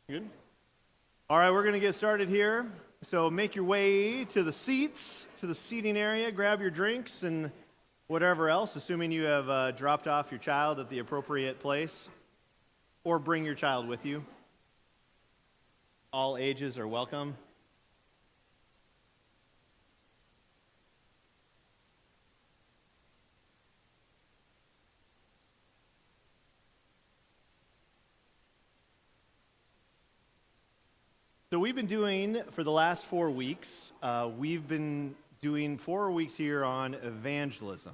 Good? All right, we're going to get started here. So make your way to the seats, to the seating area. Grab your drinks and whatever else, assuming you have dropped off your child at the appropriate place. Or bring your child with you. All ages are welcome. So we've been doing, for the last 4 weeks, we've been doing 4 weeks here on evangelism.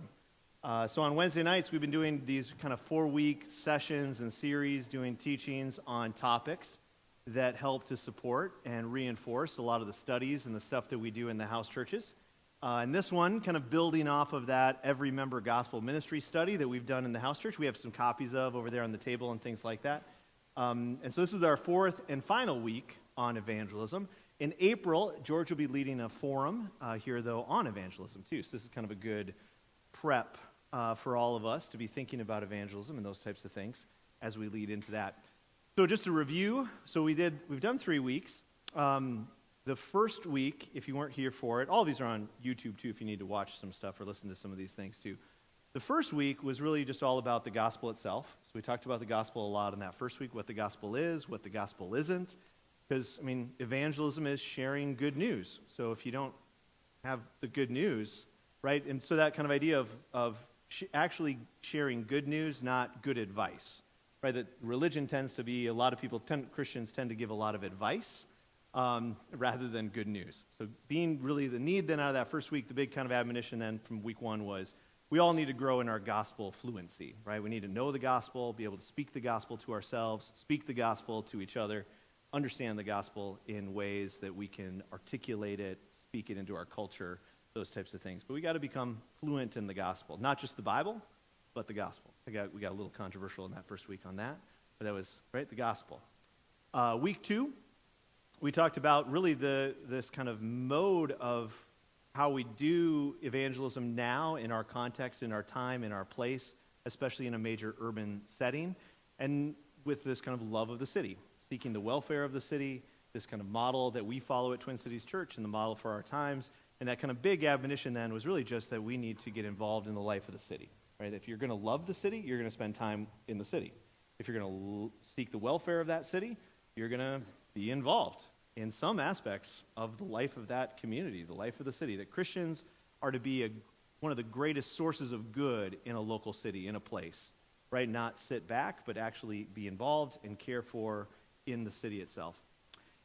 So on Wednesday nights, we've been doing these kind of 4-week sessions and series, doing teachings on topics that help to support and reinforce a lot of the studies and the stuff that we do in the house churches. And this one, kind of building off of that Every Member Gospel Ministry study that we've done in the house church. We have some copies of over there on the table and things like that. And so this is our 4th and final week on evangelism. In April, George will be leading a forum here, though, on evangelism, too. So this is kind of a good prep for all of us to be thinking about evangelism and those types of things as we lead into that. So just to review, so we've done 3 weeks. The first week, if you weren't here for it, all of these are on YouTube, too, if you need to watch some stuff or listen to some of these things, too. The first week was really just all about the gospel itself. So we talked about the gospel a lot in that first week, what the gospel is, what the gospel isn't. Because, evangelism is sharing good news. So if you don't have the good news, right? And so that kind of idea of actually sharing good news, not good advice, right? That religion tends to be, Christians tend to give a lot of advice rather than good news. So being really the need then out of that first week, the big kind of admonition then from week 1 was, we all need to grow in our gospel fluency, right? We need to know the gospel, be able to speak the gospel to ourselves, speak the gospel to each other, understand the gospel in ways that we can articulate it, speak it into our culture, those types of things. But we got to become fluent in the gospel, not just the Bible, but the gospel. We got a little controversial in that first week on that, but that was, right, the gospel. Week 2, we talked about really this kind of mode of how we do evangelism now in our context, in our time, in our place, especially in a major urban setting, and with this kind of love of the city. Seeking the welfare of the city, this kind of model that we follow at Twin Cities Church and the model for our times. And that kind of big admonition then was really just that we need to get involved in the life of the city, right? If you're going to love the city, you're going to spend time in the city. If you're going to seek the welfare of that city, you're going to be involved in some aspects of the life of that community, the life of the city. That Christians are to be one of the greatest sources of good in a local city, in a place, right? Not sit back, but actually be involved and care for in the city itself.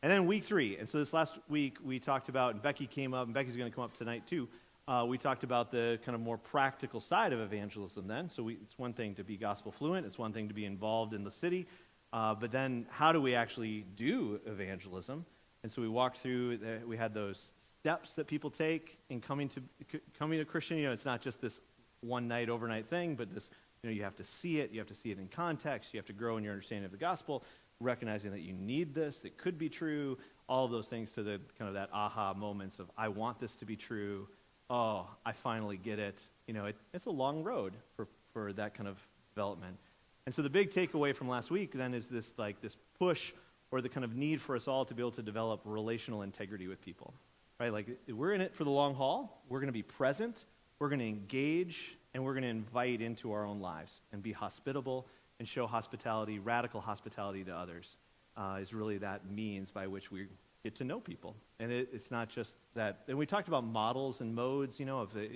And then week 3, and so this last week we talked about, and Becky came up, and Becky's going to come up tonight too, we talked about the kind of more practical side of evangelism then. So it's one thing to be gospel fluent, it's one thing to be involved in the city, but then how do we actually do evangelism? And so we walked through, we had those steps that people take in coming to Christian. It's not just this one night, overnight thing, but this, you have to see it in context, you have to grow in your understanding of the gospel, recognizing that you need this, it could be true, all of those things to the kind of that aha moments of, I want this to be true, oh, I finally get it. It's a long road for that kind of development. And so the big takeaway from last week then is this push or the kind of need for us all to be able to develop relational integrity with people, right? Like, we're in it for the long haul, we're going to be present, we're going to engage, and we're going to invite into our own lives and be hospitable and show hospitality, radical hospitality to others, is really that means by which we get to know people. And it's not just that. And we talked about models and modes, of the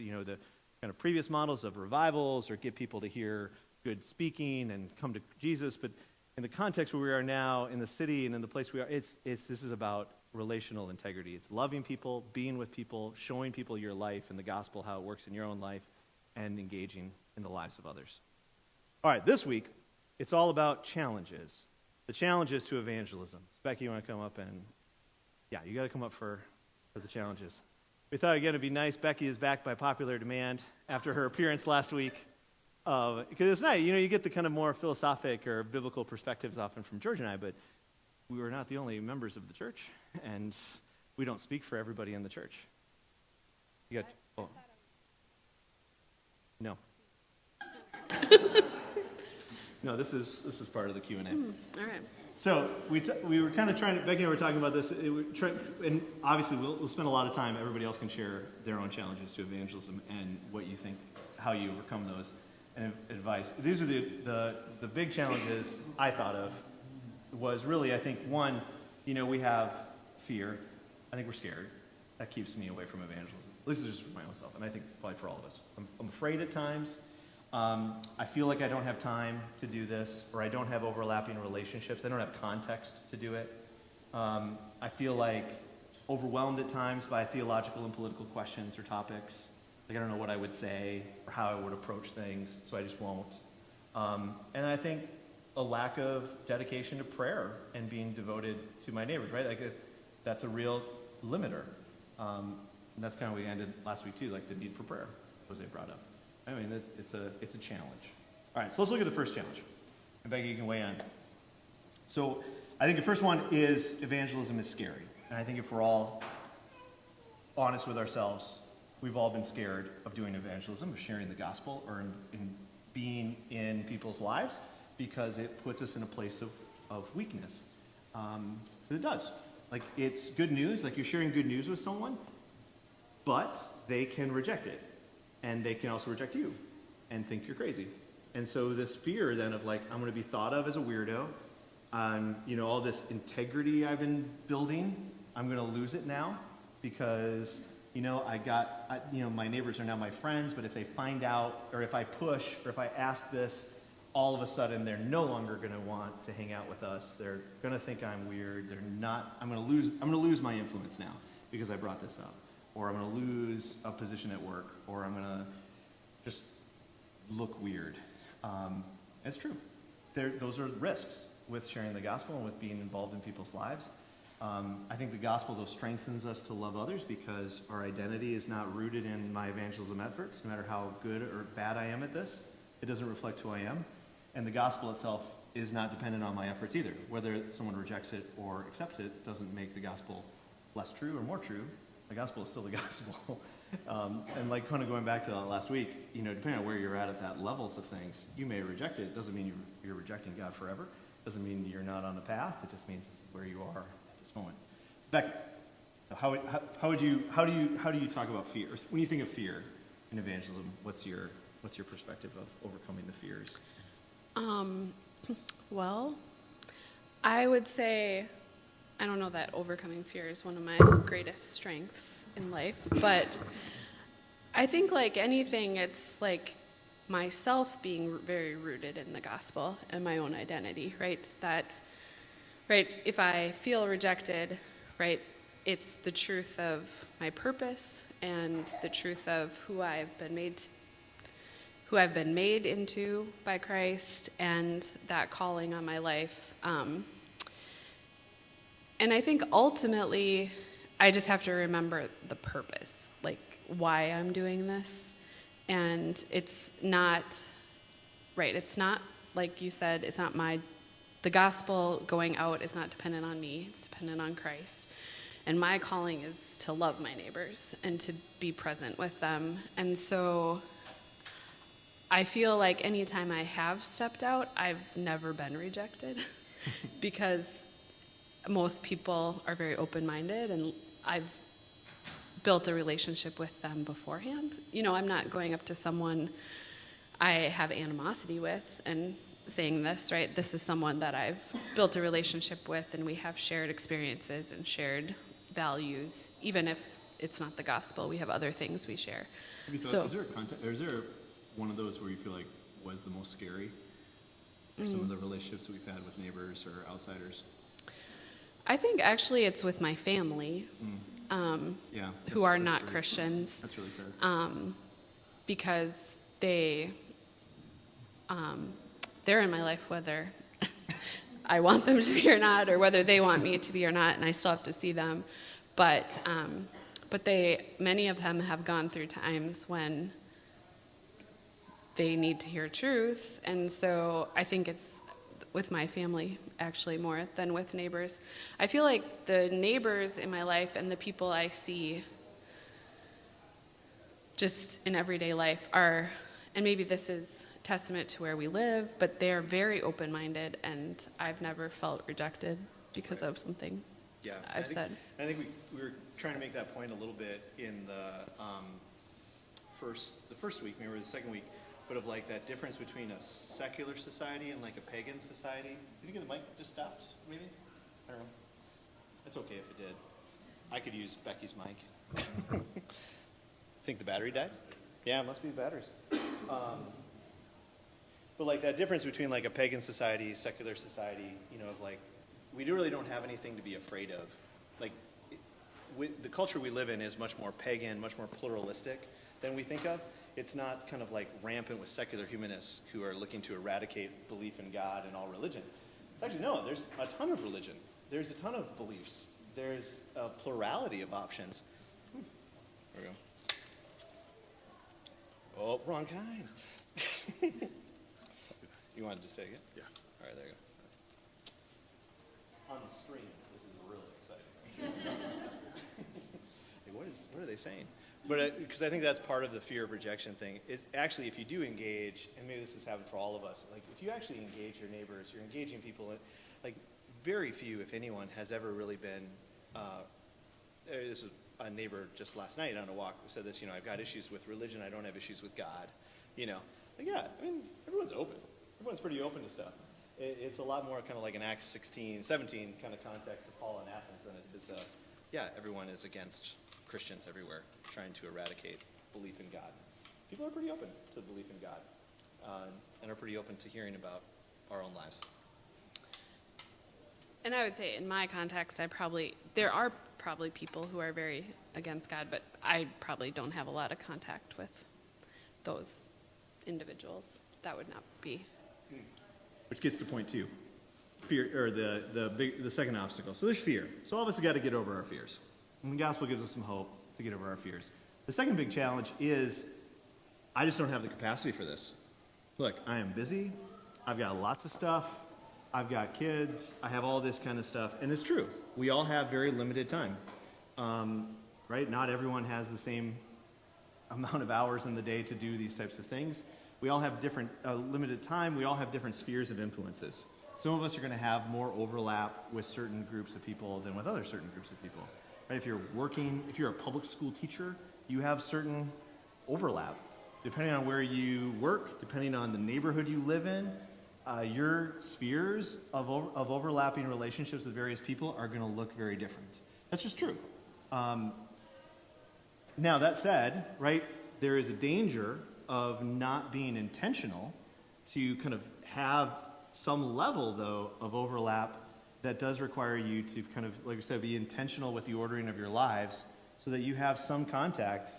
kind of previous models of revivals or get people to hear good speaking and come to Jesus. But in the context where we are now, in the city and in the place we are, this is about relational integrity. It's loving people, being with people, showing people your life and the gospel, how it works in your own life, and engaging in the lives of others. All right, this week, it's all about challenges. The challenges to evangelism. Becky, you want to come up and... Yeah, you got to come up for the challenges. We thought, again, it'd be nice. Becky is back by popular demand after her appearance last week. Because it's nice. You get the kind of more philosophic or biblical perspectives often from George and I, but we were not the only members of the church, and we don't speak for everybody in the church. You got... Oh. No. No, this is part of the Q&A. All right. So we were kind of trying to, Becky and I were talking about this, and obviously we'll spend a lot of time, everybody else can share their own challenges to evangelism and what you think, how you overcome those, and advice. These are the big challenges I thought of was really, I think, one, we have fear. I think we're scared. That keeps me away from evangelism. At least it's just for my own self, and I think probably for all of us. I'm afraid at times. I feel like I don't have time to do this, or I don't have overlapping relationships. I don't have context to do it. I feel like overwhelmed at times by theological and political questions or topics. Like I don't know what I would say or how I would approach things, so I just won't. And I think a lack of dedication to prayer and being devoted to my neighbors, right? Like that's a real limiter. And that's kind of what we ended last week too, like the need for prayer was they brought up. I mean, it's a challenge. All right, so let's look at the first challenge. And Becky, you can weigh in. So I think the first one is evangelism is scary. And I think if we're all honest with ourselves, we've all been scared of doing evangelism, of sharing the gospel, or in being in people's lives, because it puts us in a place of weakness. It does. Like, it's good news, like you're sharing good news with someone, but they can reject it. And they can also reject you and think you're crazy. And so this fear then of like, I'm going to be thought of as a weirdo. All this integrity I've been building, I'm going to lose it now because, my neighbors are now my friends, but if they find out, or if I push, or if I ask this, all of a sudden they're no longer going to want to hang out with us. They're going to think I'm weird. I'm going to lose my influence now because I brought this up. Or I'm going to lose a position at work, or I'm going to just look weird. It's true. Those are risks with sharing the gospel and with being involved in people's lives. I think the gospel, though, strengthens us to love others because our identity is not rooted in my evangelism efforts. No matter how good or bad I am at this, it doesn't reflect who I am. And the gospel itself is not dependent on my efforts either. Whether someone rejects it or accepts it doesn't make the gospel less true or more true. The gospel is still the gospel. And like kind of going back to that last week, depending on where you're at that levels of things, you may reject it. It doesn't mean you're rejecting God forever. It doesn't mean you're not on the path. It just means this is where you are at this moment. Becky, so how do you talk about fear? When you think of fear in evangelism, what's your perspective of overcoming the fears? Well, I would say, I don't know that overcoming fear is one of my greatest strengths in life, but I think like anything, it's like myself being very rooted in the gospel and my own identity, right? If I feel rejected, right, it's the truth of my purpose and the truth of who I've been made into by Christ and that calling on my life. And I think ultimately, I just have to remember the purpose, like why I'm doing this. And it's not, like you said, it's not the gospel going out is not dependent on me, it's dependent on Christ. And my calling is to love my neighbors and to be present with them. And so I feel like anytime I have stepped out, I've never been rejected because most people are very open-minded, and I've built a relationship with them beforehand. I'm not going up to someone I have animosity with and saying this, right? This is someone that I've built a relationship with, and we have shared experiences and shared values. Even if it's not the gospel, we have other things we share. Have you thought, is there a context, or is there one of those where you feel like was the most scary? Or some of the relationships that we've had with neighbors or outsiders? I think actually it's with my family, who are not Christians. That's really fair. Because they're in my life whether I want them to be or not, or whether they want me to be or not, and I still have to see them. But many of them have gone through times when they need to hear truth, and so I think it's with my family actually more than with neighbors. I feel like the neighbors in my life and the people I see just in everyday life are, and maybe this is testament to where we live, but they're very open-minded, and I've never felt rejected because of something I've said. I think we were trying to make that point a little bit in the first week, maybe the second week, but of like that difference between a secular society and like a pagan society. Do you think the mic just stopped, maybe? I don't know. That's okay if it did. I could use Becky's mic. Think the battery died? Yeah, it must be the batteries. But like that difference between like a pagan society, secular society, of like, we really don't have anything to be afraid of. Like, the culture we live in is much more pagan, much more pluralistic than we think of. It's not kind of like rampant with secular humanists who are looking to eradicate belief in God and all religion. Actually, no, there's a ton of religion. There's a ton of beliefs. There's a plurality of options. There we go. Oh, wrong kind. You wanted to say it? Yeah. All right, there you go. On the stream, this is really exciting. Hey, what are they saying? But because I think that's part of the fear of rejection thing. Actually, if you do engage, and maybe this has happened for all of us, like if you actually engage your neighbors, you're engaging people, like very few, if anyone, has ever really been, this was a neighbor just last night on a walk who said this, I've got issues with religion, I don't have issues with God. Like, yeah, I mean, everyone's open. Everyone's pretty open to stuff. It's a lot more kind of like an Acts 16, 17 kind of context of Paul in Athens than it is, everyone is against Christians everywhere, trying to eradicate belief in God. People are pretty open to belief in God, and are pretty open to hearing about our own lives. And I would say in my context, there are probably people who are very against God, but I probably don't have a lot of contact with those individuals. That would not be. Which gets to point two, fear, or the second obstacle. So there's fear. So all of us have got to get over our fears. And the gospel gives us some hope to get over our fears. The second big challenge is, I just don't have the capacity for this. Look, I am busy. I've got lots of stuff. I've got kids. I have all this kind of stuff. And it's true. We all have very limited time. Right? Not everyone has the same amount of hours in the day to do these types of things. We all have different limited time. We all have different spheres of influences. Some of us are going to have more overlap with certain groups of people than with other certain groups of people. Right? If you're a public school teacher, you have certain overlap. Depending on where you work, depending on the neighborhood you live in, your spheres of overlapping relationships with various people are going to look very different. That's just true. Now, that said, right, there is a danger of not being intentional to kind of have some level, though, of overlap that does require you to kind of, like I said, be intentional with the ordering of your lives so that you have some contact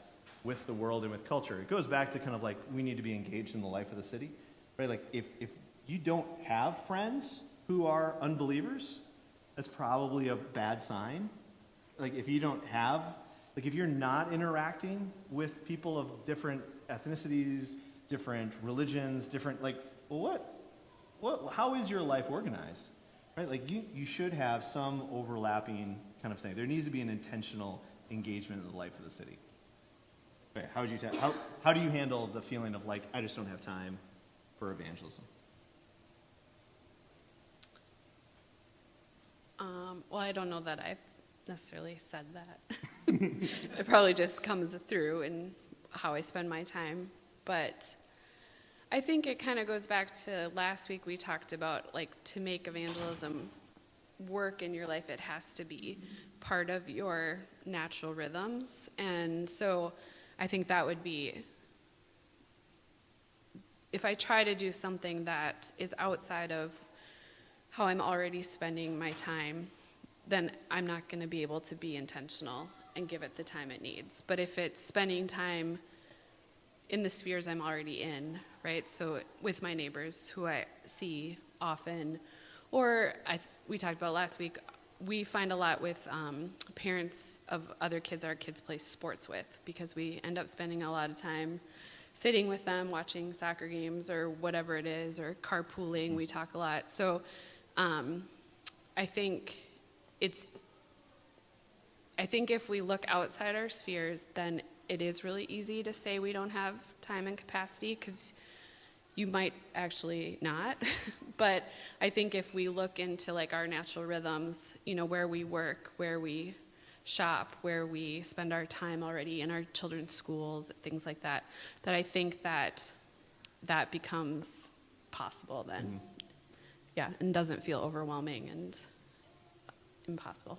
with the world and with culture. It goes back to kind of like we need to be engaged in the life of the city, right? Like if you don't have friends who are unbelievers, that's probably a bad sign. Like if you're not interacting with people of different ethnicities, different religions, how is your life organized? Right? Like you should have some overlapping kind of thing. There needs to be an intentional engagement in the life of the city. Okay, how do you handle the feeling of like, I just don't have time for evangelism? Well, I don't know that I've necessarily said that. It probably just comes through in how I spend my time. But I think it kind of goes back to last week we talked about, like, to make evangelism work in your life, it has to be part of your natural rhythms. And so I think that would be, if I try to do something that is outside of how I'm already spending my time, then I'm not going to be able to be intentional and give it the time it needs. But if it's spending time in the spheres I'm already in, right? So with my neighbors who I see often, or we talked about last week, we find a lot with parents of other kids our kids play sports with, because we end up spending a lot of time sitting with them, watching soccer games or whatever it is, or carpooling. We talk a lot. So I think if we look outside our spheres, then it is really easy to say we don't have time and capacity, because You might actually not, but I think if we look into like our natural rhythms, where we work, where we shop, where we spend our time already in our children's schools, things like that, that I think that becomes possible then. Mm-hmm. Yeah, and doesn't feel overwhelming and impossible.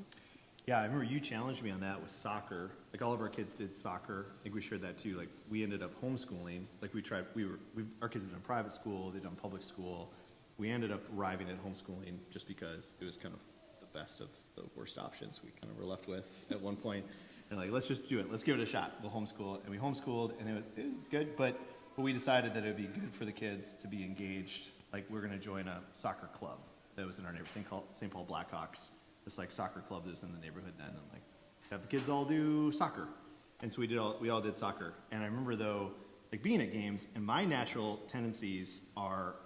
Yeah, I remember you challenged me on that with soccer. Like all of our kids did soccer. I think we shared that too. Like we ended up homeschooling. Like our kids had done private school, they'd done public school. We ended up arriving at homeschooling just because it was kind of the best of the worst options we kind of were left with at one point. And like, let's just do it. Let's give it a shot. We'll homeschool. And we homeschooled, and it was good. But we decided that it would be good for the kids to be engaged. Like we're going to join a soccer club that was in our neighborhood, St. Paul Blackhawks. This like soccer club that was in the neighborhood then, and like have the kids all do soccer. And so we all did soccer. And I remember though, like being at games, and my natural tendencies are,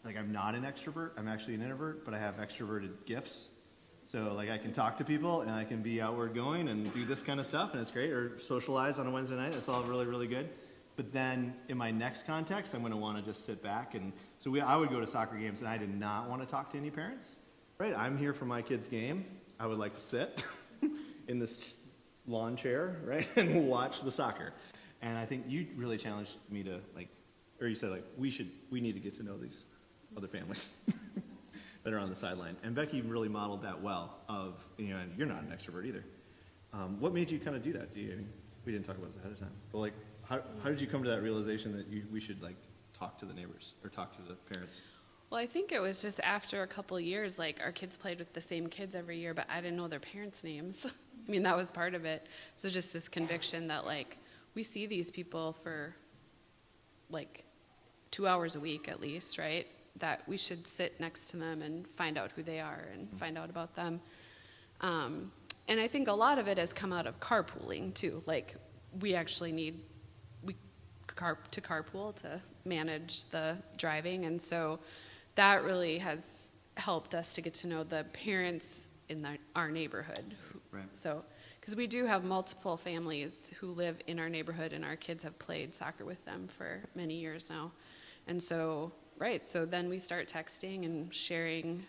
like I'm not an extrovert, I'm actually an introvert, but I have extroverted gifts. So like I can talk to people and I can be outward going and do this kind of stuff, and it's great, or socialize on a Wednesday night, that's all really, really good. But then in my next context, I'm going to want to just sit back. And so I would go to soccer games and I did not want to talk to any parents. Right, I'm here for my kid's game. I would like to sit in this lawn chair, right, and watch the soccer. And I think you really challenged me to or you said we need to get to know these other families that are on the sideline. And Becky really modeled that well. And you're not an extrovert either. What made you kind of do that? We didn't talk about this ahead of time. But how did you come to that realization that we should talk to the neighbors or talk to the parents? Well, I think it was just after a couple of years, our kids played with the same kids every year, but I didn't know their parents' names. I mean, that was part of it. So just this conviction that, we see these people for, 2 hours a week at least, right? That we should sit next to them and find out who they are and find out about them. And I think a lot of it has come out of carpooling, too. We actually need to carpool to manage the driving, and so that really has helped us to get to know the parents in our neighborhood. Right. So, because we do have multiple families who live in our neighborhood, and our kids have played soccer with them for many years now. And so, so then we start texting and sharing,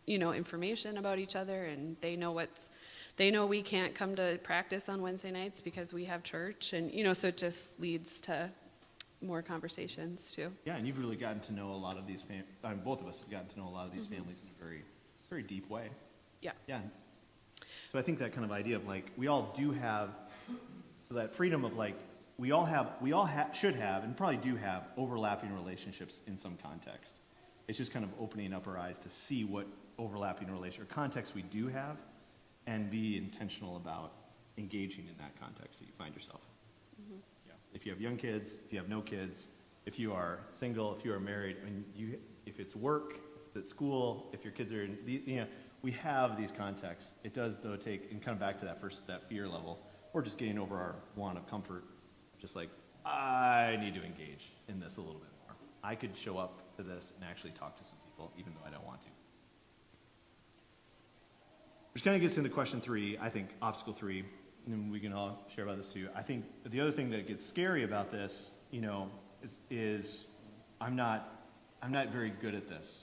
information about each other, and they know we can't come to practice on Wednesday nights because we have church, and, so it just leads to more conversations too. Yeah, and you've really gotten to know a lot of these both of us have gotten to know a lot of these families in a very, very deep way. Yeah. Yeah. So I think that kind of idea of we all do have, so that freedom of we all should have, and probably do have, overlapping relationships in some context. It's just kind of opening up our eyes to see what overlapping or context we do have, and be intentional about engaging in that context that you find yourself. Mm-hmm. If you have young kids, if you have no kids, if you are single, if you are married, if it's work, if it's school, if your kids are in, we have these contexts. It does, though, take, and come back to that fear level, or just getting over our want of comfort, just I need to engage in this a little bit more. I could show up to this and actually talk to some people, even though I don't want to. Which kind of gets into question 3, I think, obstacle 3. And we can all share about this too. I think the other thing that gets scary about this, is I'm not very good at this.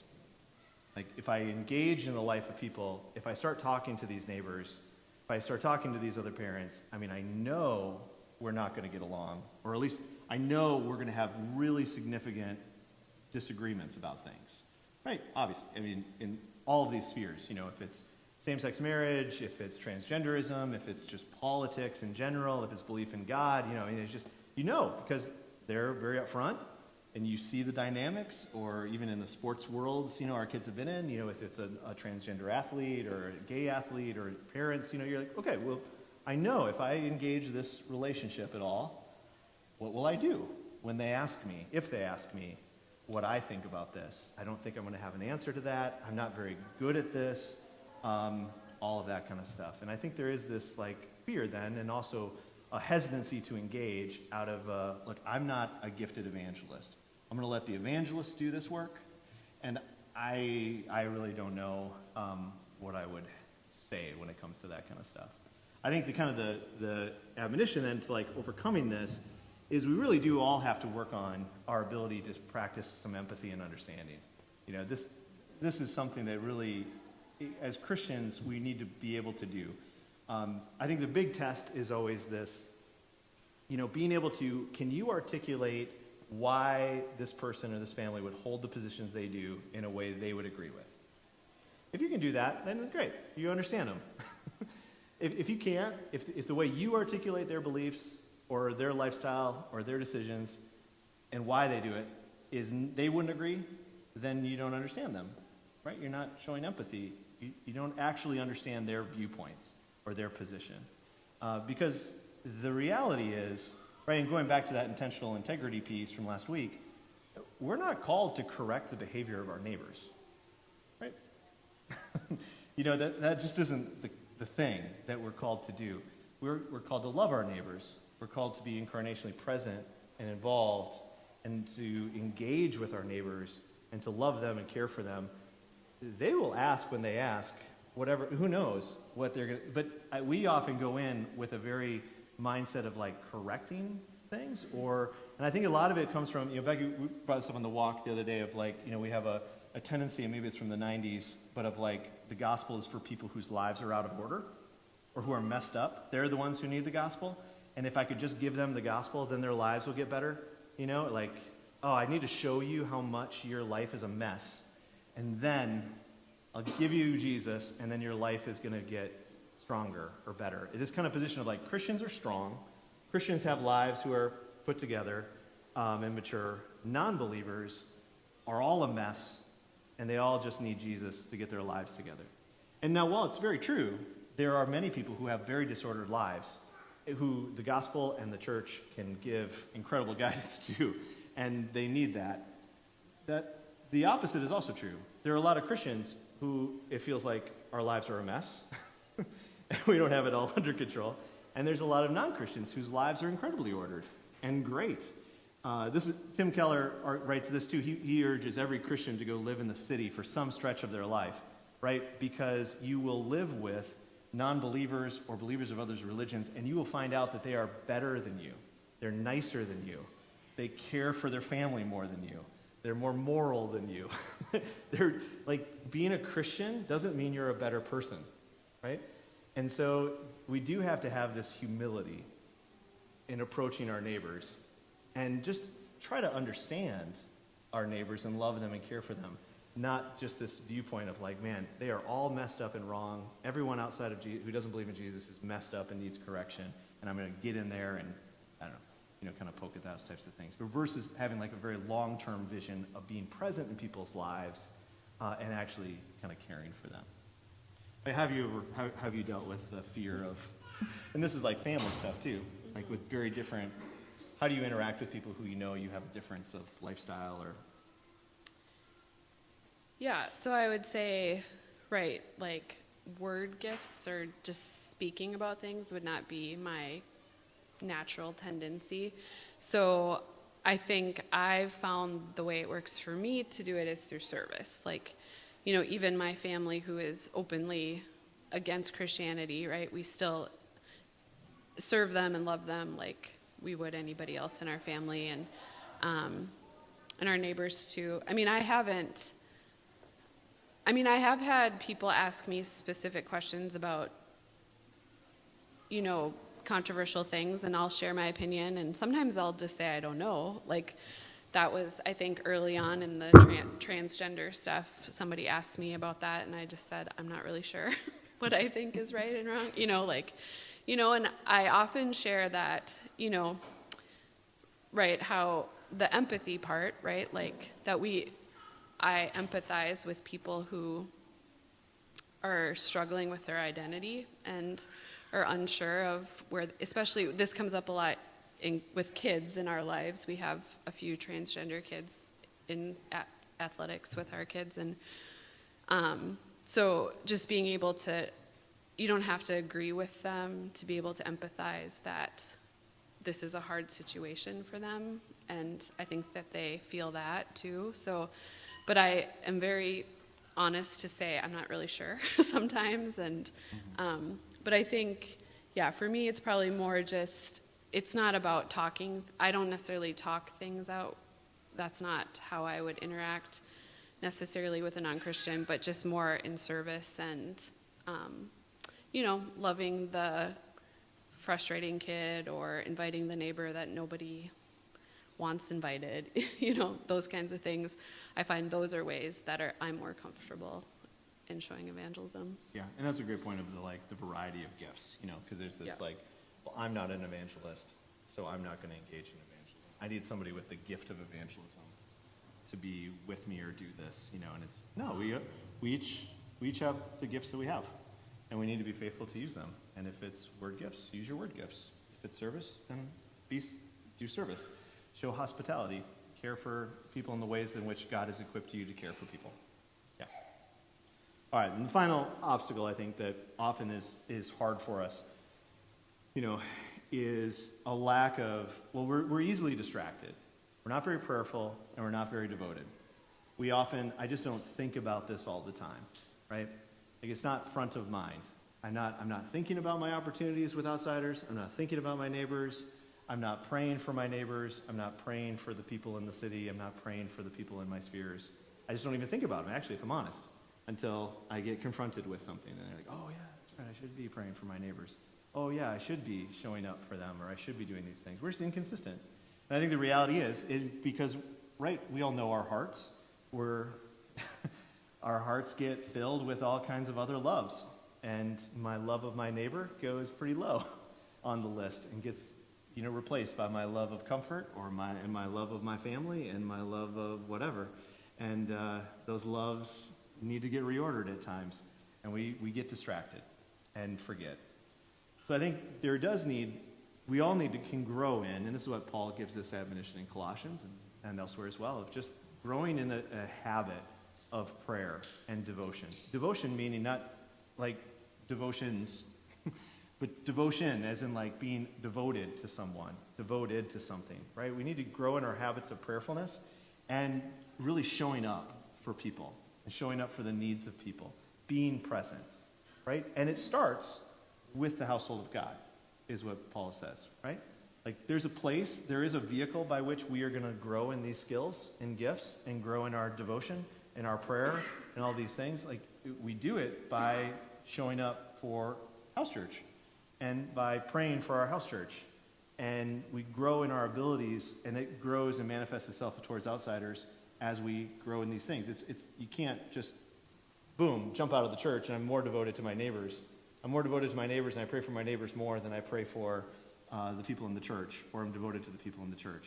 If I engage in the life of people, if I start talking to these neighbors, if I start talking to these other parents, I know we're not going to get along, or at least I know we're going to have really significant disagreements about things, right? Obviously, in all of these spheres, if it's same-sex marriage, if it's transgenderism, if it's just politics in general, if it's belief in God, it's just, because they're very upfront, and you see the dynamics, or even in the sports worlds, our kids have been in, if it's a transgender athlete, or a gay athlete, or parents, you're okay, well, I know if I engage this relationship at all, what will I do when they ask me, if they ask me, what I think about this? I don't think I'm going to have an answer to that. I'm not very good at this. All of that kind of stuff. And I think there is this fear then, and also a hesitancy to engage out of, look, I'm not a gifted evangelist. I'm going to let the evangelists do this work, and I really don't know what I would say when it comes to that kind of stuff. I think the admonition then to overcoming this is we really do all have to work on our ability to practice some empathy and understanding. This is something that really, as Christians, we need to be able to do. I think the big test is always this, being able to, can you articulate why this person or this family would hold the positions they do in a way they would agree with? If you can do that, then great. You understand them. If you can't, if the way you articulate their beliefs or their lifestyle or their decisions and why they do it is they wouldn't agree, then you don't understand them, right? You're not showing empathy. You don't actually understand their viewpoints or their position. Because the reality is, right, and going back to that intentional integrity piece from last week, we're not called to correct the behavior of our neighbors, right? That just isn't the thing that we're called to do. We're called to love our neighbors. We're called to be incarnationally present and involved and to engage with our neighbors and to love them and care for them. They will ask when they ask, whatever, who knows what they're going to, but we often go in with a very mindset of like correcting things, and I think a lot of it comes from, Becky, we brought this up on the walk the other day of like, we have a tendency, and maybe it's from the 90s, but of like the gospel is for people whose lives are out of order or who are messed up. They're the ones who need the gospel. And if I could just give them the gospel, then their lives will get better. Like, oh, I need to show you how much your life is a mess. And then I'll give you Jesus, and then your life is going to get stronger or better. This kind of position of like, Christians are strong. Christians have lives who are put together and mature. Non-believers are all a mess, and they all just need Jesus to get their lives together. And now, while it's very true, there are many people who have very disordered lives who the gospel and the church can give incredible guidance to, and they need that. That the opposite is also true. There are a lot of Christians who it feels like our lives are a mess, and we don't have it all under control. And there's a lot of non-Christians whose lives are incredibly ordered and great. Tim Keller writes this too. He urges every Christian to go live in the city for some stretch of their life, right? Because you will live with non-believers or believers of others' religions, and you will find out that they are better than you. They're nicer than you. They care for their family more than you. They're more moral than you. They're like, being a Christian doesn't mean you're a better person, right? And so we do have to have this humility in approaching our neighbors and just try to understand our neighbors and love them and care for them. Not just this viewpoint of like, man, they are all messed up and wrong. Everyone outside of Jesus who doesn't believe in Jesus is messed up and needs correction. And I'm going to get in there and, I don't know, kind of poke at those types of things. But versus having like a very long-term vision of being present in people's lives and actually kind of caring for them. Have you dealt with the fear of, and this is like family stuff too, like with very different, how do you interact with people who you have a difference of lifestyle or? Yeah, so I would say, right, like word gifts or just speaking about things would not be my natural tendency. So I think I've found the way it works for me to do it is through service. Like, even my family who is openly against Christianity, right, we still serve them and love them like we would anybody else in our family and our neighbors too. I have had people ask me specific questions about, controversial things, and I'll share my opinion, and sometimes I'll just say I don't know. Like, that was, I think, early on in the transgender stuff, somebody asked me about that, and I just said, I'm not really sure what I think is right and wrong, and I often share that, right, how the empathy part, right, like, that I empathize with people who are struggling with their identity and are unsure of where, especially this comes up a lot with kids in our lives. We have a few transgender kids in athletics with our kids, and so just being able to, you don't have to agree with them to be able to empathize that this is a hard situation for them, and I think that they feel that too. So, but I am very honest to say I'm not really sure sometimes, and but I think, yeah, for me it's probably more just it's not about talking. I don't necessarily talk things out. That's not how I would interact necessarily with a non-Christian, but just more in service and, loving the frustrating kid or inviting the neighbor that nobody wants invited, those kinds of things. I find those are ways that I'm more comfortable in showing evangelism. Yeah, and that's a great point of the variety of gifts, because there's this well, I'm not an evangelist, so I'm not going to engage in evangelism. I need somebody with the gift of evangelism to be with me or do this, and it's, no, we each have the gifts that we have, and we need to be faithful to use them. And if it's word gifts, use your word gifts. If it's service, then do service. Show hospitality. Care for people in the ways in which God has equipped you to care for people. Yeah. All right, and the final obstacle I think that often is hard for us, is a lack of, we're easily distracted. We're not very prayerful, and we're not very devoted. I just don't think about this all the time, right? Like, it's not front of mind. I'm not thinking about my opportunities with outsiders. I'm not thinking about my neighbors. I'm not praying for my neighbors. I'm not praying for the people in the city. I'm not praying for the people in my spheres. I just don't even think about them, actually, if I'm honest, until I get confronted with something. And they're like, oh, yeah, that's right. I should be praying for my neighbors. Oh, yeah, I should be showing up for them, or I should be doing these things. We're just inconsistent. And I think the reality is because, right, we all know our hearts. Our hearts get filled with all kinds of other loves. And my love of my neighbor goes pretty low on the list and gets, replaced by my love of comfort or my love of my family and my love of whatever. And those loves need to get reordered at times. And we get distracted and forget. So I think we all can grow in, and this is what Paul gives this admonition in Colossians and elsewhere as well, of just growing in a habit of prayer and devotion. Devotion meaning not like devotions, but devotion as in like being devoted to someone, devoted to something, right? We need to grow in our habits of prayerfulness and really showing up for people and showing up for the needs of people, being present, right? And it starts with the household of God, is what Paul says, right? Like there is a vehicle by which we are going to grow in these skills and gifts and grow in our devotion and our prayer and all these things. Like we do it by showing up for house church and by praying for our house church. And we grow in our abilities, and it grows and manifests itself towards outsiders as we grow in these things. You can't just, boom, jump out of the church and I'm more devoted to my neighbors. I'm more devoted to my neighbors and I pray for my neighbors more than I pray for the people in the church, or I'm devoted to the people in the church.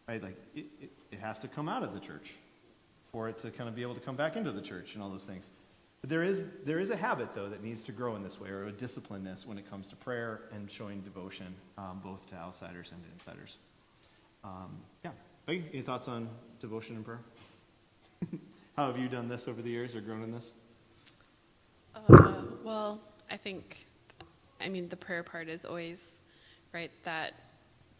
Right? Like it has to come out of the church for it to kind of be able to come back into the church and all those things. But there is a habit, though, that needs to grow in this way, or a disciplinedness when it comes to prayer and showing devotion, both to outsiders and to insiders. Yeah. Becky, any thoughts on devotion and prayer? How have you done this over the years or grown in this? Well, the prayer part is always, right, that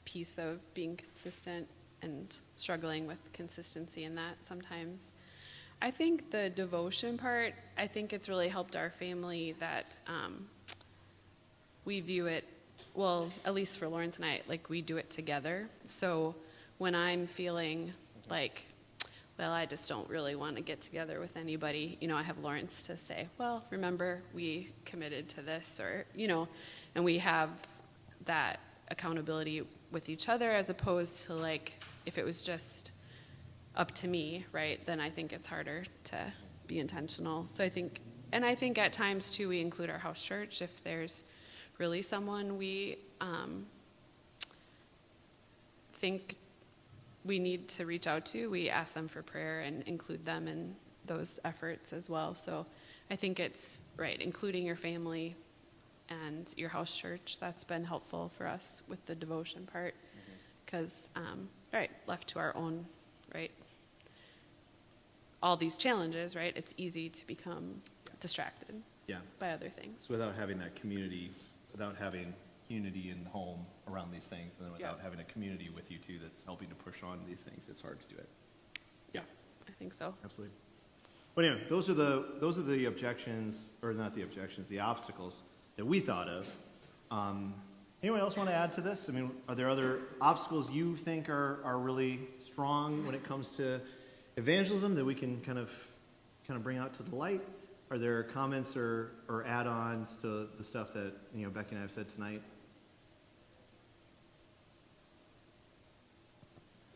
piece of being consistent and struggling with consistency in that sometimes. I think the devotion part, I think it's really helped our family that we view it, well, at least for Lawrence and I, like we do it together. So when I'm feeling like, well, I just don't really want to get together with anybody, I have Lawrence to say, well, remember, we committed to this, or, and we have that accountability with each other, as opposed to like, if it was just up to me, right, then I think it's harder to be intentional. So I think at times too, we include our house church. If there's really someone we think we need to reach out to, we ask them for prayer and include them in those efforts as well. So I think it's, right, including your family and your house church, that's been helpful for us with the devotion part, because, right, left to our own, right, all these challenges, right, it's easy to become distracted by other things. So without having that community, without having unity in the home around these things, and then without having a community with you too that's helping to push on these things, it's hard to do it. Yeah, I think so. Absolutely. But anyway, those are the objections, or not the objections, the obstacles that we thought of Anyone else want to add to this? I mean, are there other obstacles you think are really strong when it comes to evangelism that we can kind of bring out to the light? Are there comments or add-ons to the stuff that Becky and I have said tonight?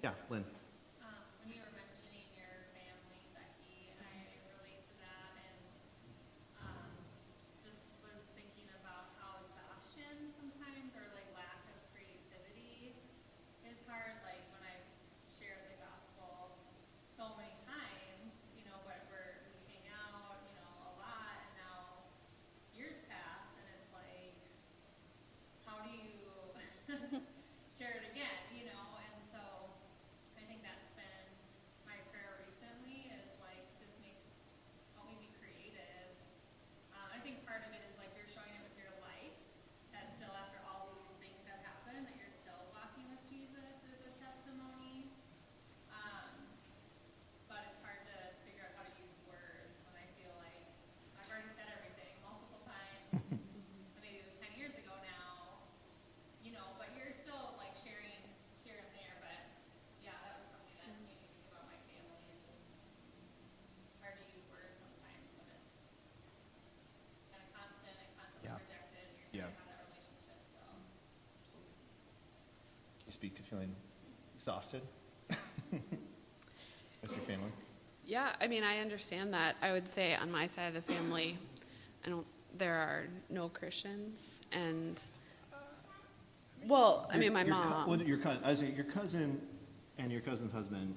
Yeah, Lynn. When you were mentioning your family, Becky, I relate to that, and just was thinking about how exhaustion sometimes, or like lack of creativity, is hard. Like when I shared the gospel so many times, whatever, we hang out, a lot, and now years pass, and it's like, how do you share it again, and so I think that's been my prayer recently, is like, just help me be creative. I think part of it is like you're showing it with your life, that still after all these things have happened, that you're still walking with Jesus is a testimony. But it's hard to figure out how to use words when I feel like I've already said everything multiple times. Maybe it was 10 years ago now, but you're still like sharing here and there. But yeah, that was something that made me think about my family, and just hard to use words sometimes when it's kind of constant and constantly Yeah. rejected, and you're Yeah. trying to have that relationship. So Can you speak to feeling exhausted with your family? Yeah, I mean, I understand that. I would say on my side of the family, there are no Christians, and I mean, my mom. Your cousin, I was saying, your cousin and your cousin's husband.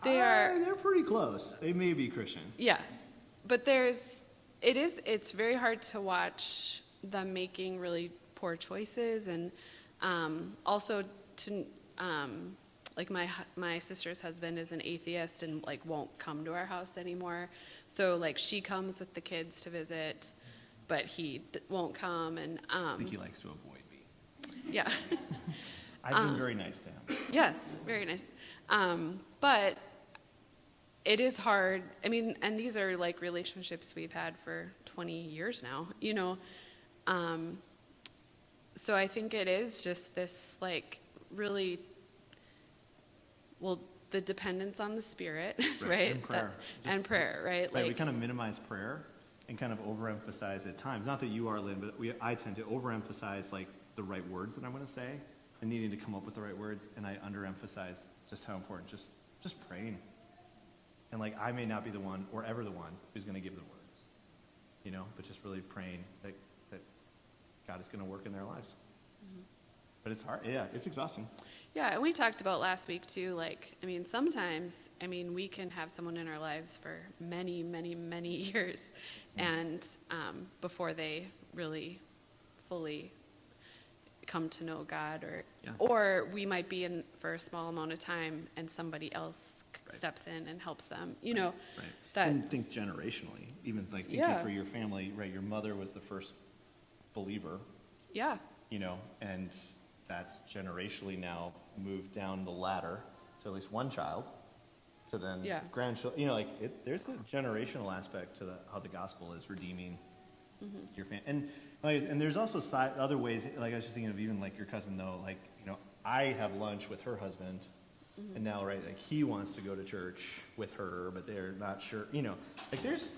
They're pretty close. They may be Christian. Yeah, but it's very hard to watch them making really poor choices, and also to like my sister's husband is an atheist and like won't come to our house anymore. So like she comes with the kids to visit, but he won't come, and I think he likes to avoid me. yeah. I've been very nice to him. Yes, very nice. But it is hard. I mean, and these are like relationships we've had for 20 years now, So I think it is just this like really, the dependence on the Spirit, right? And prayer. And prayer, right? Right, we kind of minimize prayer and kind of overemphasize at times. Not that you are, Lynn, but I tend to overemphasize like the right words that I'm going to say and needing to come up with the right words, and I underemphasize just how important just praying. And like I may not be the one or ever the one who's going to give the words, but just really praying that God is going to work in their lives. Mm-hmm. But it's hard. Yeah, it's exhausting. Yeah, and we talked about last week too, like, I mean, sometimes, we can have someone in our lives for many, many, many years, and before they really fully come to know God, or we might be in for a small amount of time and somebody else steps in and helps them, Right. That, and think generationally, even like thinking for your family, right? Your mother was the first believer. Yeah. And that's generationally now moved down the ladder to at least one child, to then grandchildren. There's a generational aspect to how the gospel is redeeming your family. And there's also other ways. Like I was just thinking of even like your cousin though. Like I have lunch with her husband, and now like he wants to go to church with her, but they're not sure. Like there's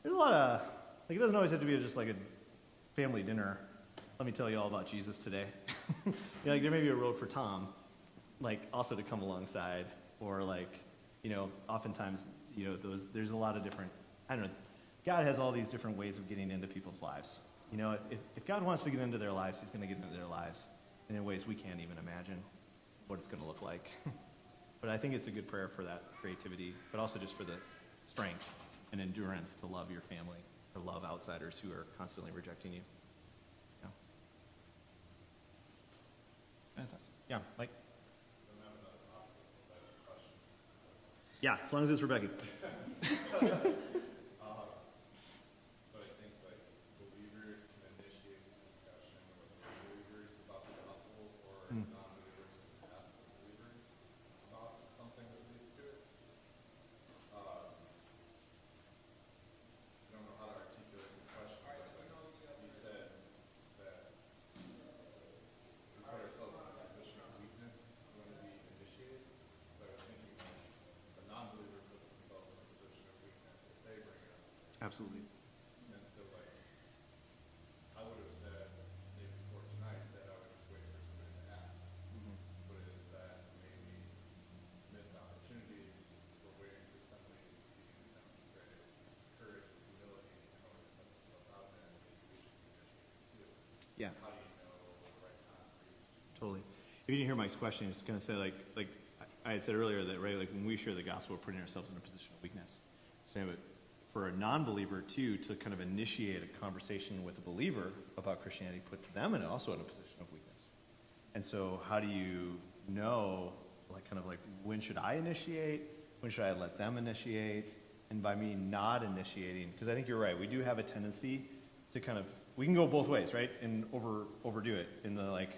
a lot of like it doesn't always have to be just like a family dinner. Let me tell you all about Jesus today. Like there may be a road for Tom, like also to come alongside, or like, oftentimes, there's a lot of different, I don't know, God has all these different ways of getting into people's lives. If God wants to get into their lives, he's going to get into their lives, and in ways we can't even imagine what it's going to look like. But I think it's a good prayer for that creativity, but also just for the strength and endurance to love your family, or love outsiders who are constantly rejecting you. Yeah, Mike? Yeah, as long as it's for Becky. So I think like believers can initiate a discussion with believers about the gospel, or non-believers can ask the believers about something that leads to it. I don't know how to articulate the question, but like you said that Absolutely. And so, like, I would have said maybe before tonight that I would just wait for somebody to ask. But is that maybe missed opportunities for waiting for somebody to see who demonstrated courage and humility in order to put themselves out there, and maybe we should be initiating too. Yeah. How do you know the right time for each? Totally. If you didn't hear Mike's question, it's going to say like I had said earlier that, right, like when we share the gospel, we're putting ourselves in a position of weakness. Same with for a non-believer too, to kind of initiate a conversation with a believer about Christianity puts them also in a position of weakness. And so how do you know, like, kind of like, when should I initiate? When should I let them initiate? And by me not initiating, because I think you're right, we do have a tendency to kind of, we can go both ways, right? And overdo it in the, like,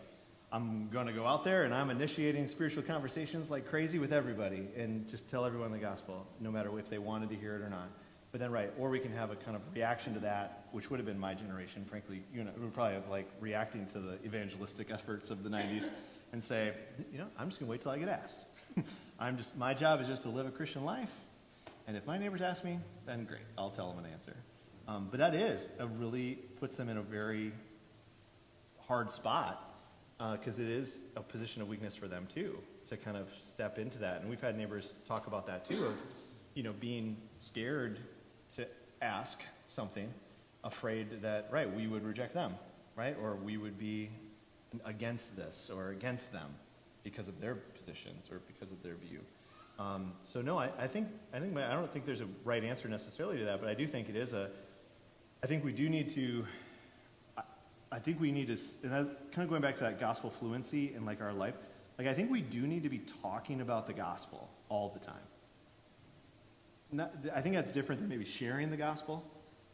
I'm going to go out there and I'm initiating spiritual conversations like crazy with everybody and just tell everyone the gospel, no matter if they wanted to hear it or not. But then, right, or we can have a kind of reaction to that, which would have been my generation, frankly. You know, we would probably have, like, reacting to the evangelistic efforts of the 90s and say, you know, I'm just going to wait till I get asked. My job is just to live a Christian life. And if my neighbors ask me, then great, I'll tell them an answer. But that really puts them in a very hard spot, because it is a position of weakness for them too, to kind of step into that. And we've had neighbors talk about that too, of, you know, being scared to ask something, afraid that, right, we would reject them, right? Or we would be against this or against them because of their positions or because of their view. So no, I don't think there's a right answer necessarily to that, but I do think it is I think we need to, and kind of going back to that gospel fluency in, like, our life, like, I think we do need to be talking about the gospel all the time. I think that's different than maybe sharing the gospel.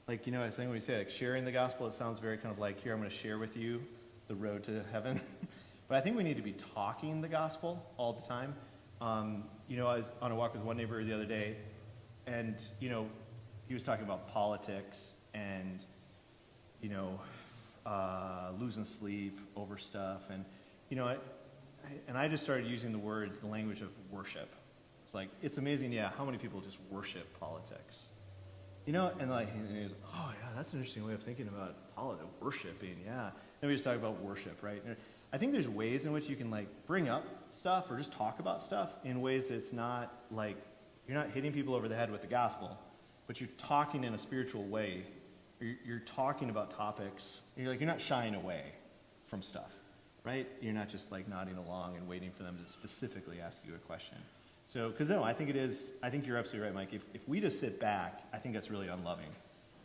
Like, you know, I was saying when you say, like, sharing the gospel, it sounds very kind of like, here, I'm going to share with you the road to heaven. But I think we need to be talking the gospel all the time. You know, I was on a walk with one neighbor the other day, and, you know, he was talking about politics and, you know, losing sleep over stuff. And, you know, I just started using the language of worship. It's like, it's amazing, yeah, how many people just worship politics. You know, and like, and he was, oh yeah, that's an interesting way of thinking about worshiping, yeah. And we just talk about worship, right? And I think there's ways in which you can, like, bring up stuff or just talk about stuff in ways that's not, like, you're not hitting people over the head with the gospel, but you're talking in a spiritual way. You're talking about topics. You're not shying away from stuff, right? You're not just, like, nodding along and waiting for them to specifically ask you a question. So, because no, I think you're absolutely right, Mike. If we just sit back, I think that's really unloving,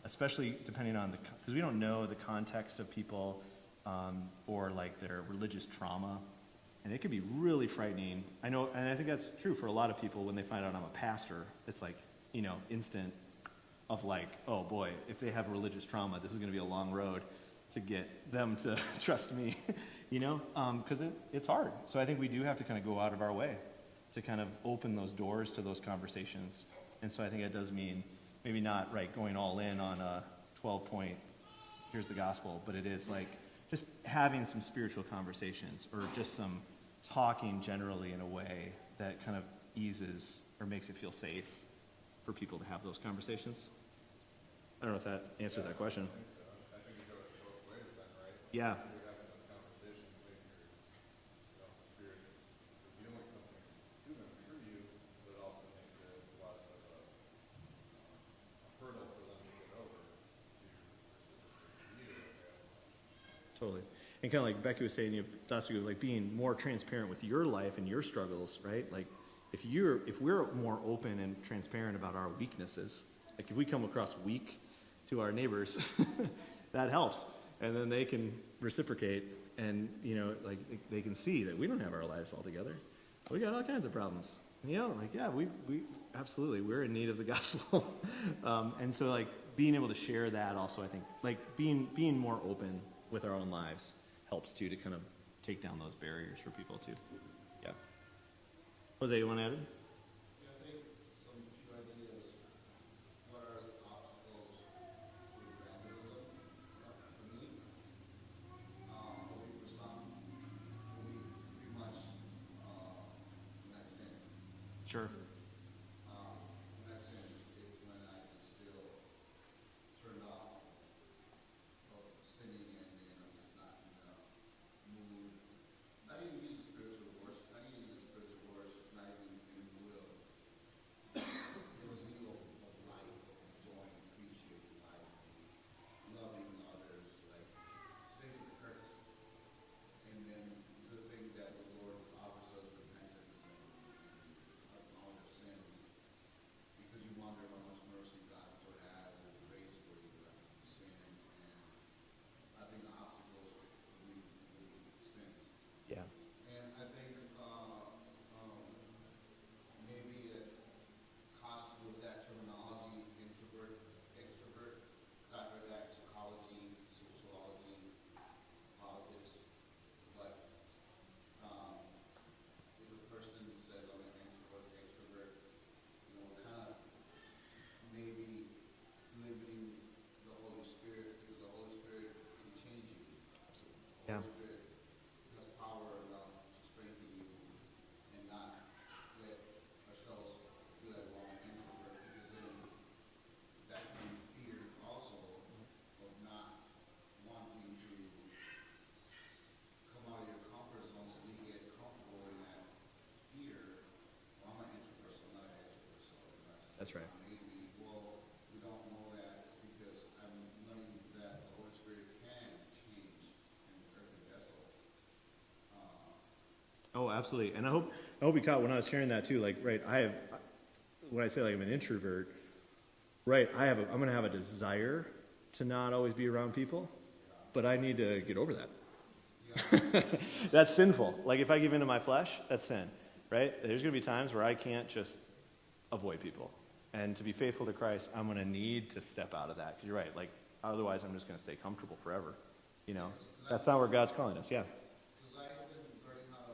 especially depending on because we don't know the context of people or, like, their religious trauma. And it could be really frightening. I know, and I think that's true for a lot of people when they find out I'm a pastor. It's like, you know, instant of, like, oh boy, if they have religious trauma, this is going to be a long road to get them to trust me, you know, because it's hard. So I think we do have to kind of go out of our way to kind of open those doors to those conversations. And so I think it does mean maybe not, right, going all in on a 12-point, here's the gospel, but it is like just having some spiritual conversations or just some talking generally in a way that kind of eases or makes it feel safe for people to have those conversations. I don't know if that answers that question. I think so. I think it goes both ways then, right? Yeah. You're having those conversations, maybe the Spirit's revealing something to them through you, but it also makes it less of a hurdle for them to get over to reciprocate to you. Totally. And kind of like Becky was saying, like being more transparent with your life and your struggles, right? Like if we're more open and transparent about our weaknesses, like if we come across weak to our neighbors, that helps. And then they can reciprocate and, you know, like they can see that we don't have our lives all together. We got all kinds of problems. You know, like, yeah, we absolutely, we're in need of the gospel. And so, like, being able to share that also, I think, like being more open with our own lives helps too, to kind of take down those barriers for people too. Yeah. Jose, you want to add it? Yeah, I think some few ideas. What are the obstacles to evangelism? For me, maybe for some, for me, pretty much when I sin. Sure. When I sin is when I can still absolutely. And I hope you caught when I was sharing that too. Like, right, when I say like I'm an introvert, right, I'm going to have a desire to not always be around people, but I need to get over that. That's sinful. Like if I give into my flesh, that's sin, right? There's going to be times where I can't just avoid people. And to be faithful to Christ, I'm going to need to step out of that. Because you're right, like otherwise I'm just going to stay comfortable forever. You know, that's not where God's calling us. Yeah. Because I've been learning how to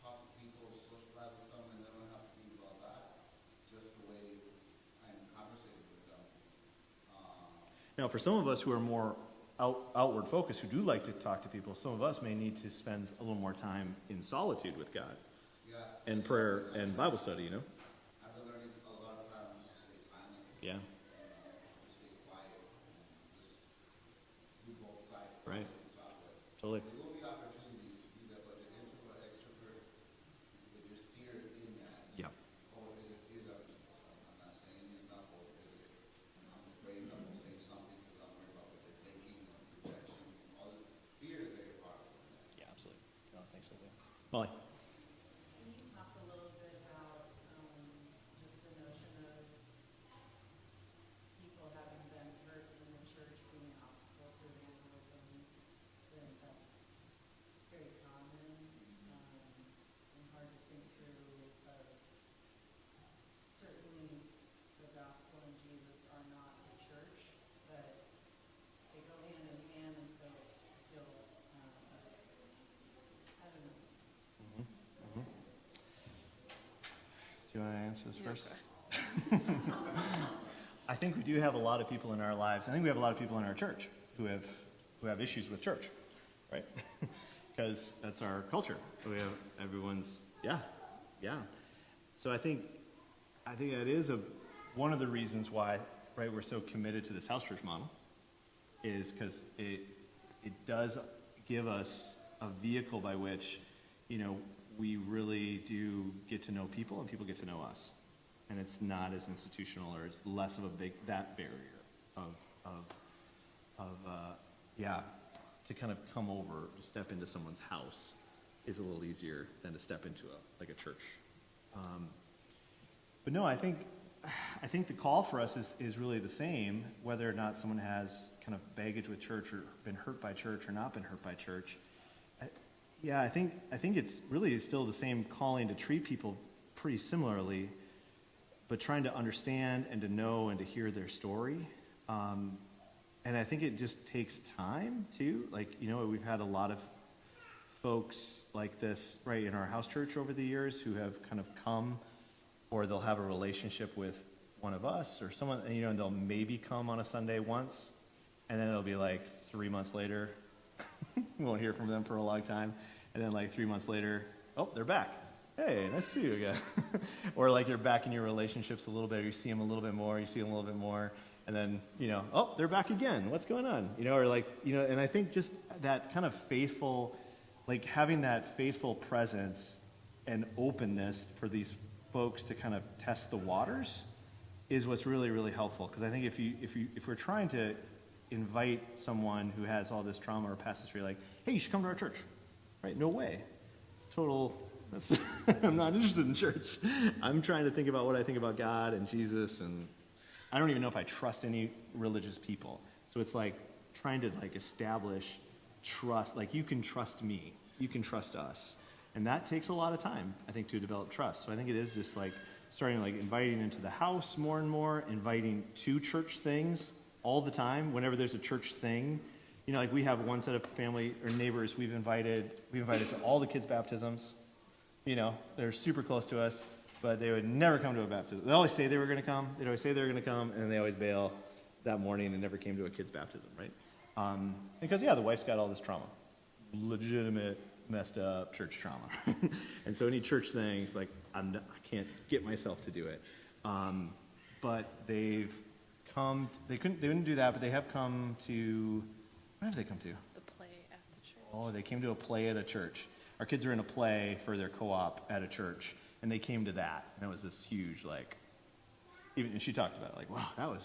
talk to people, socialize with them, and then I don't have to think about that. Just the way I'm conversating with them. Now, for some of us who are more outward focused, who do like to talk to people, some of us may need to spend a little more time in solitude with God. Yeah. And prayer and Bible study, you know? I've been learning a lot of times to stay silent. Yeah. To stay quiet. And just do both sides. Right. Talk with. Totally. There will be opportunities to do that, but the introvert, extrovert, if you're steered in that. Yeah. Oh, it is I'm not saying enough, or is it? I'm afraid I won't say something because I'm worried about what they're thinking, rejection, all the fear is very powerful. Yeah, absolutely. No, thanks, Jose. Molly. Can you talk a little bit about just the notion of people having been hurt in the church being an obstacle to evangelism? Then that's very common and hard to think through. Certainly, the gospel and Jesus are not the church, but they go hand in hand, and so I feel I don't know. Do you want to answer this Yeah, first? go ahead. I think we do have a lot of people in our lives. I think we have a lot of people in our church who have issues with church, right? Because that's our culture. We have everyone's yeah. So I think that is one of the reasons why, right, we're so committed to this house church model, is because it does give us a vehicle by which, you know, we really do get to know people and people get to know us. And it's not as institutional, or it's less of that barrier to kind of come over, to step into someone's house is a little easier than to step into a church. But no, I think the call for us is really the same, whether or not someone has kind of baggage with church or been hurt by church or not been hurt by church. I think it's really still the same calling to treat people pretty similarly, but trying to understand and to know and to hear their story. And I think it just takes time too. Like, you know, we've had a lot of folks like this, right, in our house church over the years who have kind of come, or they'll have a relationship with one of us or someone, you know, and they'll maybe come on a Sunday once, and then it'll be like 3 months later, we won't hear from them for a long time, and then like 3 months later, oh, they're back. Hey, nice to see you again. Or like you're back in your relationships a little bit, or you see them a little bit more, you see them a little bit more, and then, you know, oh, they're back again. What's going on? You know, or like, you know, and I think just that kind of faithful, like having that faithful presence and openness for these folks to kind of test the waters is what's really, really helpful. Because I think if we're trying to invite someone who has all this trauma or past history, like, hey, you should come to our church, right? No way. It's total. I'm not interested in church. I'm trying to think about what I think about God and Jesus, and I don't even know if I trust any religious people. So it's like trying to like establish trust. Like, you can trust me, you can trust us, and that takes a lot of time, I think, to develop trust. So I think it is just like starting like inviting into the house more and more, inviting to church things all the time. Whenever there's a church thing, you know, like we have one set of family or neighbors we've invited to all the kids' baptisms. You know, they're super close to us, but they would never come to a baptism. They always say they were going to come. They'd always say they were going to come, and then they always bail that morning and never came to a kid's baptism, right? Because, yeah, the wife's got all this trauma. Legitimate, messed up church trauma. And so any church things, like, I can't get myself to do it. But they've come, they didn't do that, but they have come to, what have they come to? The play at the church. Oh, they came to a play at a church. Our kids are in a play for their co-op at a church, and they came to that. And it was this huge, like, even, and she talked about it, like, wow, I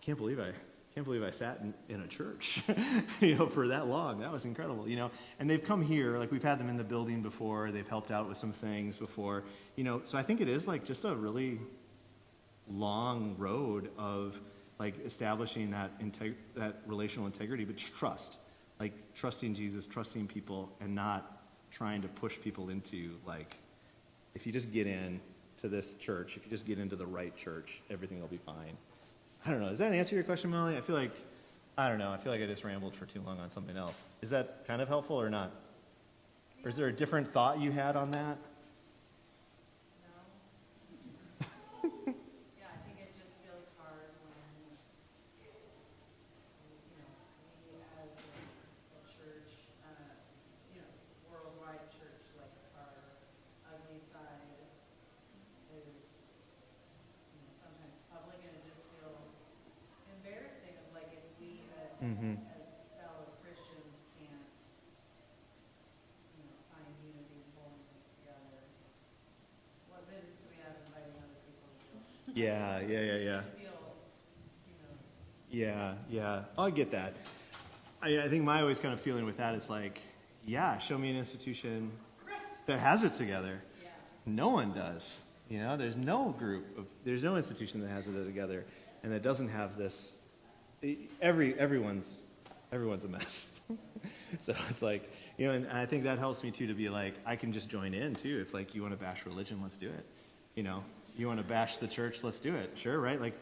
can't believe I can't believe I sat in a church, for that long. That was incredible, And they've come here, like we've had them in the building before. They've helped out with some things before, So I think it is like just a really long road of like establishing that relational integrity, but trust, like trusting Jesus, trusting people, and not trying to push people into like, if you just get in to this church, if you just get into the right church, everything will be fine. I don't know. Does that answer your question, Molly? I don't know. I feel like I just rambled for too long on something else. Is that kind of helpful or not? Or is there a different thought you had on that? Yeah, I think it just feels hard when, we as a church, worldwide church, like our ugly side is, sometimes public, and it just feels embarrassing of like if we as fellow Christians can't, find unity and holiness together, what business do we have inviting other people to do? Yeah. Yeah. Oh, I get that. I think my always kind of feeling with that is like, yeah, show me an institution that has it together. Yeah. No one does. There's no there's no institution that has it together and that doesn't have this. Everyone's a mess. So it's like, and I think that helps me too to be like, I can just join in too. If like you want to bash religion, let's do it. You want to bash the church, let's do it. Sure, right? Like,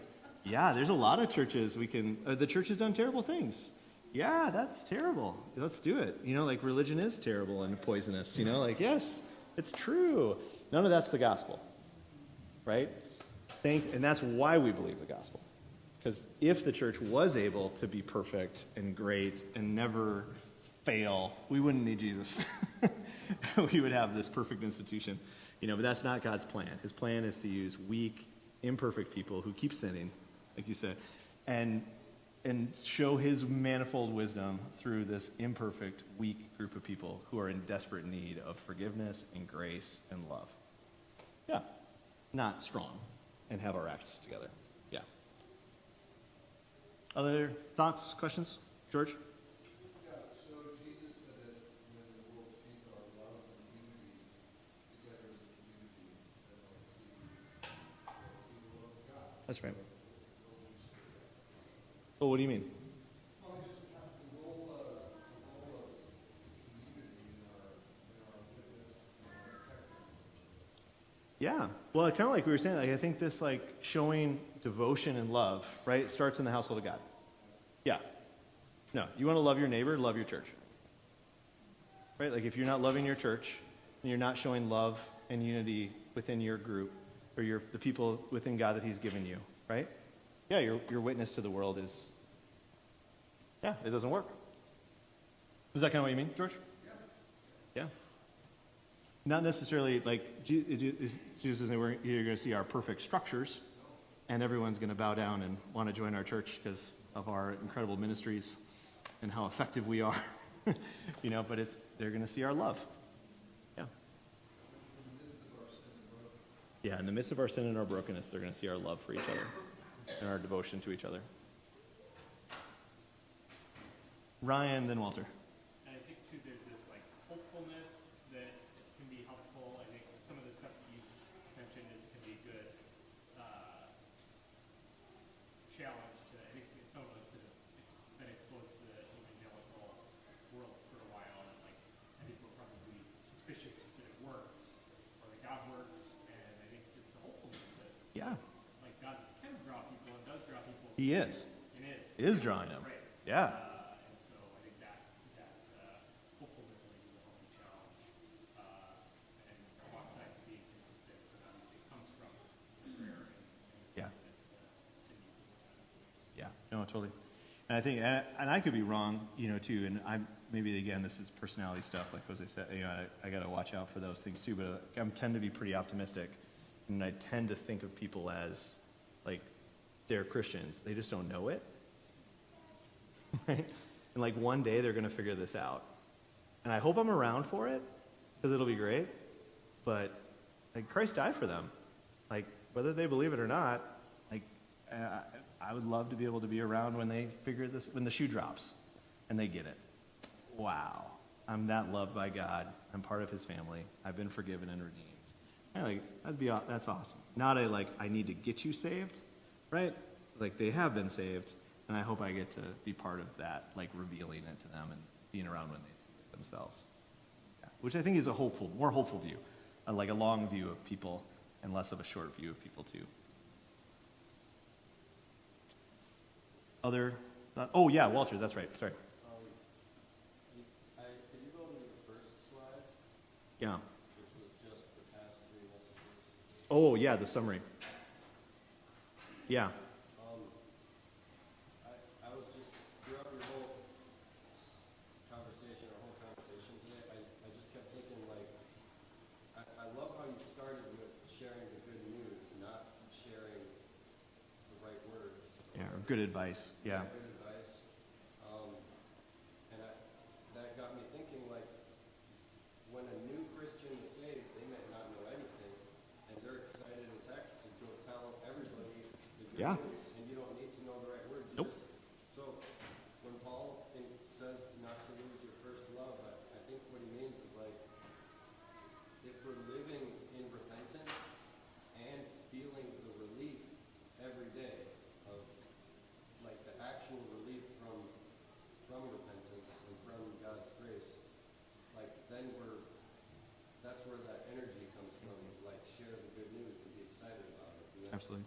yeah, there's a lot of churches the church has done terrible things. Yeah, that's terrible. Let's do it. Like religion is terrible and poisonous. Like, yes, it's true. None of that's the gospel, right? And that's why we believe the gospel. Because if the church was able to be perfect and great and never fail, we wouldn't need Jesus. We would have this perfect institution. But that's not God's plan. His plan is to use weak, imperfect people who keep sinning, like you said, and show his manifold wisdom through this imperfect, weak group of people who are in desperate need of forgiveness and grace and love. Yeah. Not strong and have our acts together. Yeah. Other thoughts, questions? George? Yeah, so Jesus said that when the world sees our love and unity together as a community, then they'll see the love of God. That's right. Oh, what do you mean? Well, just the role of community in our witness and our effectiveness. Yeah. Well, kind of like we were saying, like, I think this like showing devotion and love, right, starts in the household of God. Yeah. No, you want to love your neighbor, love your church. Right? Like if you're not loving your church, and you're not showing love and unity within your group or the people within God that he's given you, right? Yeah, your witness to the world is, yeah, it doesn't work. Is that kind of what you mean, George? Yeah. Not necessarily like Jesus isn't you're going to see our perfect structures and everyone's going to bow down and want to join our church because of our incredible ministries and how effective we are. But they're going to see our love. Yeah. Yeah, in the midst of our sin and our brokenness, they're going to see our love for each other and our devotion to each other. Ryan, then Walter. And I think, too, there's this, like, hopefulness that can be helpful. I think some of the stuff that you mentioned can be a good challenge to, I think, some of us that have been exposed to the evangelical world for a while, and, like, I think we're probably suspicious that it works, or that God works, and I think just the hopefulness that, Yeah, like, God can draw people and does draw people. he is. And Is drawing them. Right. Yeah. And so I think that hopefulness I think is a healthy challenge. And alongside being consistent, but obviously it comes from prayer and Yeah. continue to work on it. Yeah, no, totally. And I think, and I could be wrong, too, and maybe again, this is personality stuff, like Jose said, I got to watch out for those things too, but I tend to be pretty optimistic, and I tend to think of people as, like, they're Christians. They just don't know it, right? And, like, one day they're going to figure this out. And I hope I'm around for it, because it'll be great, but, like, Christ died for them. Like, whether they believe it or not, like, I would love to be able to be around when they figure this, when the shoe drops and they get it. Wow. I'm that loved by God. I'm part of his family. I've been forgiven and redeemed. That's awesome. Not I need to get you saved, right? Like, they have been saved, and I hope I get to be part of that, like revealing it to them and being around when they see it themselves. Yeah. Which I think is a more hopeful view, like a long view of people and less of a short view of people too. Walter, that's right. Sorry. Can you go to the first slide, Yeah. which was just the past 3 messages? Oh, yeah, the summary. Yeah. I was just, throughout your whole conversation, today, I just kept thinking, I love how you started with sharing the good news, not sharing the right words. Yeah, or good advice. Yeah. Good advice. That got me thinking, when a new Christian is saved, they may not know anything, and they're excited as heck to go tell everybody the good Yeah. news, and you don't need to know the right words. Nope. So when Paul says not to lose your first love, I think what he means is if we're living in repentance and feeling the relief every day of the actual relief from repentance and from God's grace, then that's where that energy comes from, is share the good news and be excited about it. And Absolutely.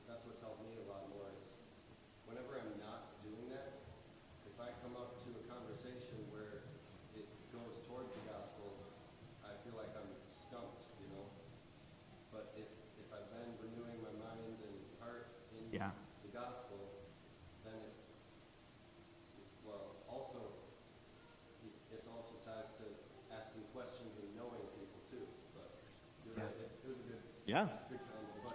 that's what's helped me a lot more, is whenever I'm not doing that, if I come up to a conversation where it goes towards the gospel, I feel like I'm stumped, But if I've been renewing my mind and heart in Yeah. the gospel, then it also ties to asking questions and knowing people too. But you're right, it was a good Yeah. combo.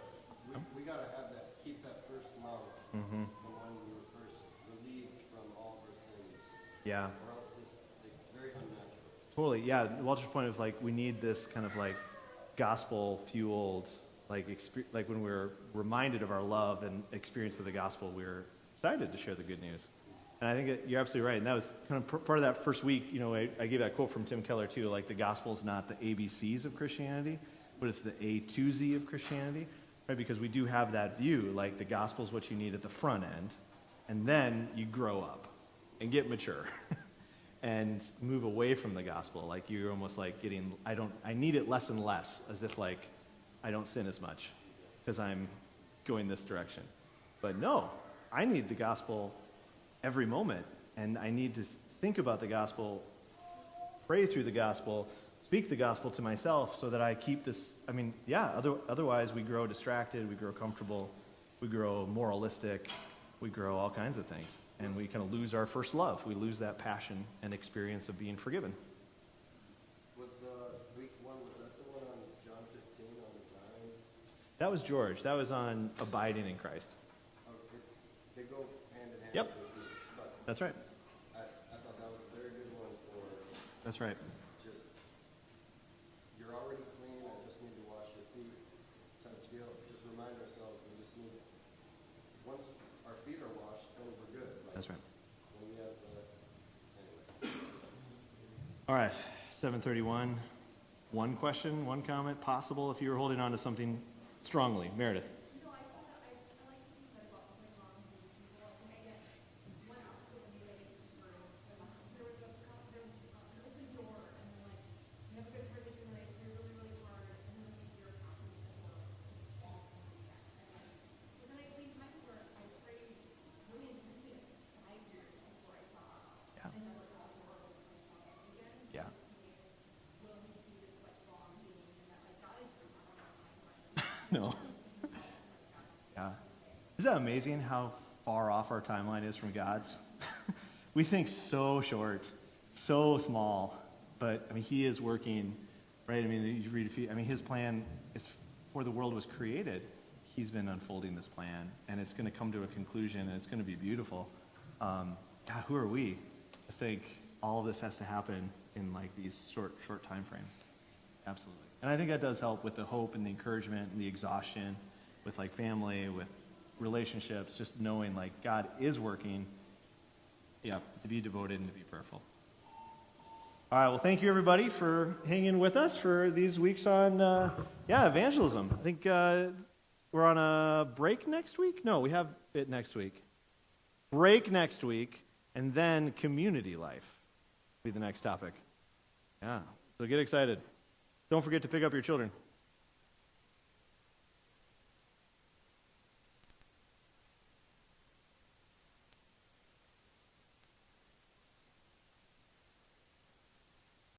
But we got to keep that first love Mm-hmm. from when we were first relieved from all of our sins, Yeah. or else it's very unnatural. Totally. Yeah. Walter's point of we need this kind of gospel fueled, when we're reminded of our love and experience of the gospel, we're excited to share the good news. And I think that you're absolutely right. And that was kind of part of that first week. I gave that quote from Tim Keller too. The gospel is not the ABCs of Christianity, but it's the A to Z of Christianity, right? Because we do have that view, the gospel is what you need at the front end, and then you grow up and get mature and move away from the gospel. You're almost I need it less and less, as if I don't sin as much because I'm going this direction. But no, I need the gospel every moment, and I need to think about the gospel, pray through the gospel, speak the gospel to myself so that I keep this. Otherwise we grow distracted, we grow comfortable, we grow moralistic, we grow all kinds of things, and we kind of lose our first love. We lose that passion and experience of being forgiven. Was the week one, was that the one on John 15 on the vine? That was George. That was on abiding in Christ. Oh, they go hand in hand. Yep. But That's right. I thought that was a very good one for That's right. just, you're already clean, I just need to wash your feet type deal. Just remind ourselves, we just need, once our feet are washed, then we're good. That's right. When we have, anyway. All right, 7:31. One question, one comment, possible if you were holding on to something strongly. Meredith. No, I thought that I like what you said about holding on to people. I think I get one opportunity that gets screwed. There was an open door, and then you have a good conversation, and they pray really, really hard, and then you hear passing the door, just fall down again. But then I've seen times where I prayed really intensely, 5 years before I saw it, Yeah. and then the door opened and saw it again. Yeah. Will he see this wrong being, and that God is true, I don't know my mind. No. Yeah. Isn't that amazing how far off our timeline is from God's? We think so short, so small, but he is working, right? You read his plan is before the world was created. He's been unfolding this plan, and it's going to come to a conclusion, and it's going to be beautiful. God, who are we to think all of this has to happen in these short time frames? Absolutely. And I think that does help with the hope and the encouragement and the exhaustion with family, with relationships, just knowing like God is working, to be devoted and to be prayerful. All right, well, thank you everybody for hanging with us for these weeks on, evangelism. I think we're on a break next week? No, we have it next week. Break next week, and then community life will be the next topic. Yeah, so get excited. Don't forget to pick up your children.